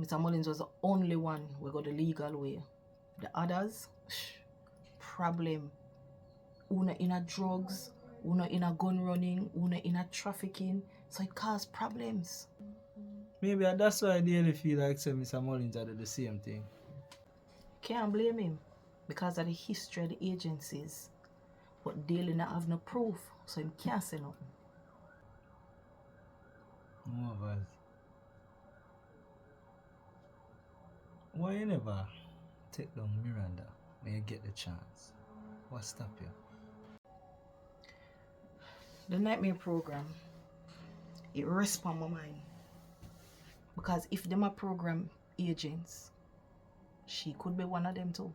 Mr. Mullins was the only one who got the legal way. The others, problem. Una in a drugs, una in a gun running, una in a trafficking, so it caused problems. Maybe that's why I daily feel like Mr. Mullins did the same thing. Can't blame him because of the history of the agencies. But daily not have no proof, so him can't say nothing. No, Vaz. Why you never take down Miranda when you get the chance? What stop you? The nightmare program, it rests on my mind. Because if them are program agents, she could be one of them too.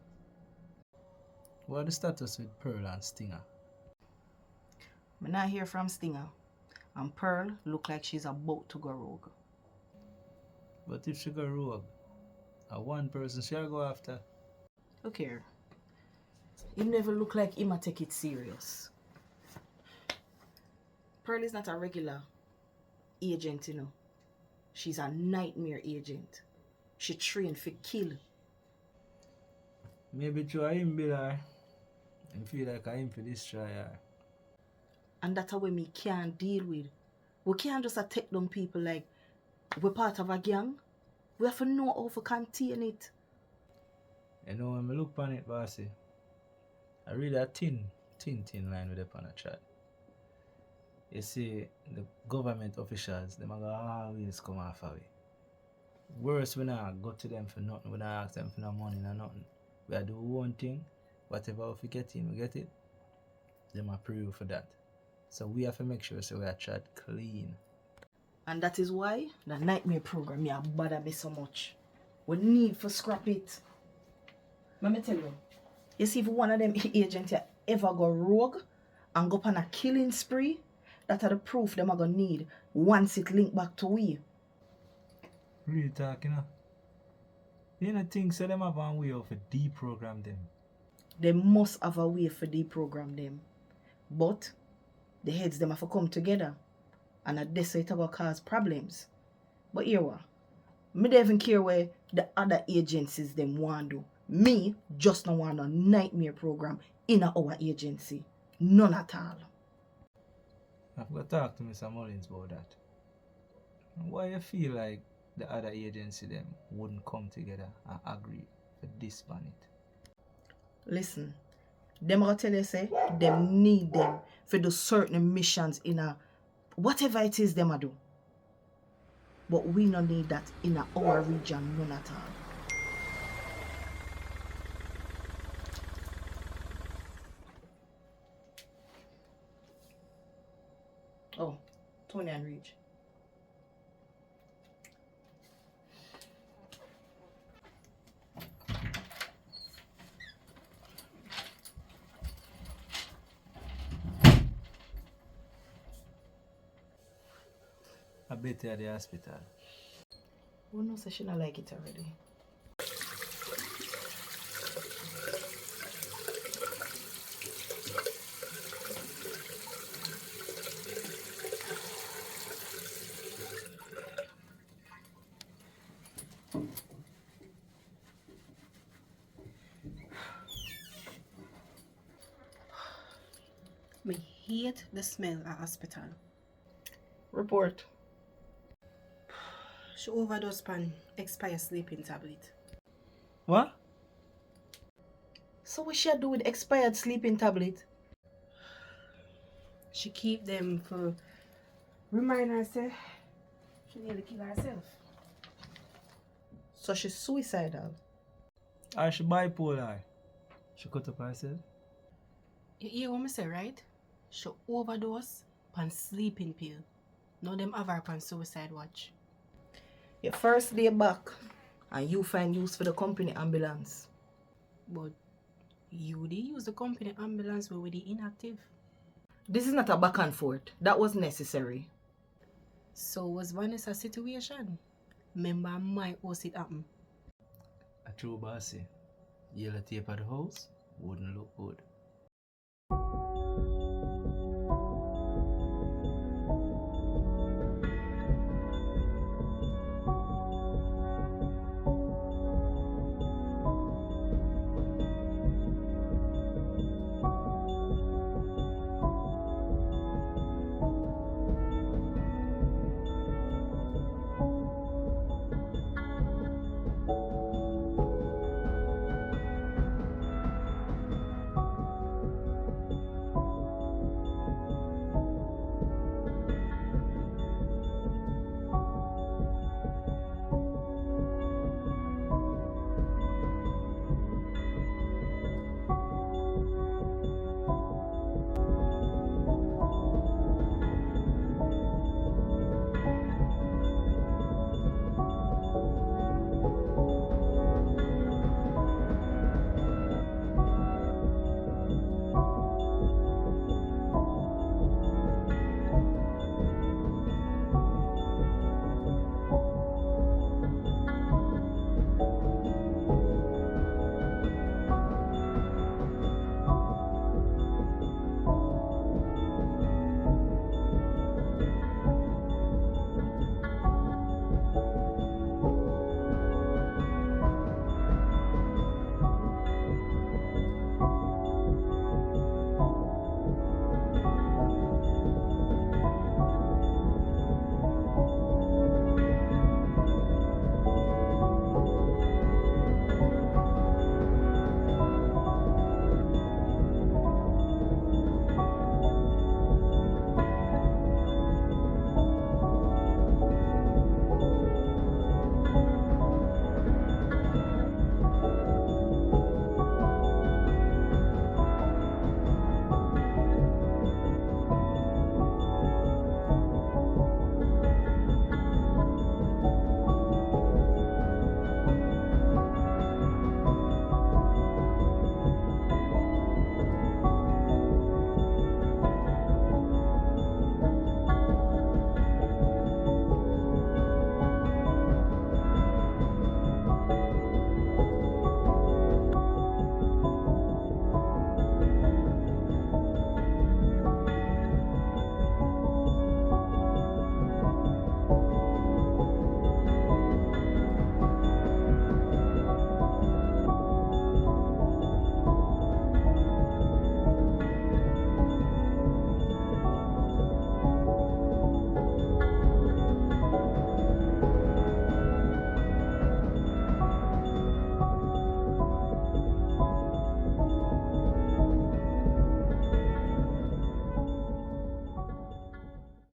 What the status with Pearl and Stinger? I'm not hear from Stinger, and Pearl look like she's about to go rogue. But if she go rogue, a one person she'll go after. Look here, it never look like him a take it serious. Pearl is not a regular agent, you know. She's a nightmare agent. She trained for kill. Maybe try him be like, and feel like I'm for destroy her. And that's what me can't deal with. We can't just take down people like we're part of a gang. We have to know how to contain it. You know, when I look on it, bossy, I read a thin line with up on a chat. You see, the government officials, they are always come off of it. Worse, we not go to them for nothing, we not ask them for no money, no nothing. We do one thing, whatever we get in, we get it. Them approve for that. So we have to make sure so we are chat clean. And that is why the nightmare program bother me so much. We need to scrap it. Let me tell you. You see, if one of them agents ever go rogue and go on a killing spree, that are the proof them are gonna need once it link back to we. Really talking, huh? You don't think so them have a way of deprogram them? They must have a way for deprogram them. But the heads them have to come together. And at this it will cause problems. But here what? Me don't even care where the other agencies them want do. Me just don't want a nightmare program in our agency. None at all. I've got to talk to Mr. Mullins about that. Why you feel like the other agency them wouldn't come together and agree for disband it? Listen, them gonna tell you say them need them for do certain missions in a whatever it is them a do. But we don't need that in our region, none at all. Oh, Tony and Reach. I bet you at the hospital. Who knows she don't like it already? Me hate the smell at hospital. Report. She overdosed on expired sleeping tablet. What? So what she do with expired sleeping tablet? She keep them for remind herself she nearly kill herself. So she's suicidal. Or she bipolar? She cut up herself? You hear what I say, right? She overdose on sleeping pill. Now them have her on suicide watch. Your first day back and you find use for the company ambulance. But you did use the company ambulance where we the inactive. This is not a back and forth. That was necessary. So was Vanessa's situation? Remember my house it happen. A true bossy. Yellow tape at the house wouldn't look good.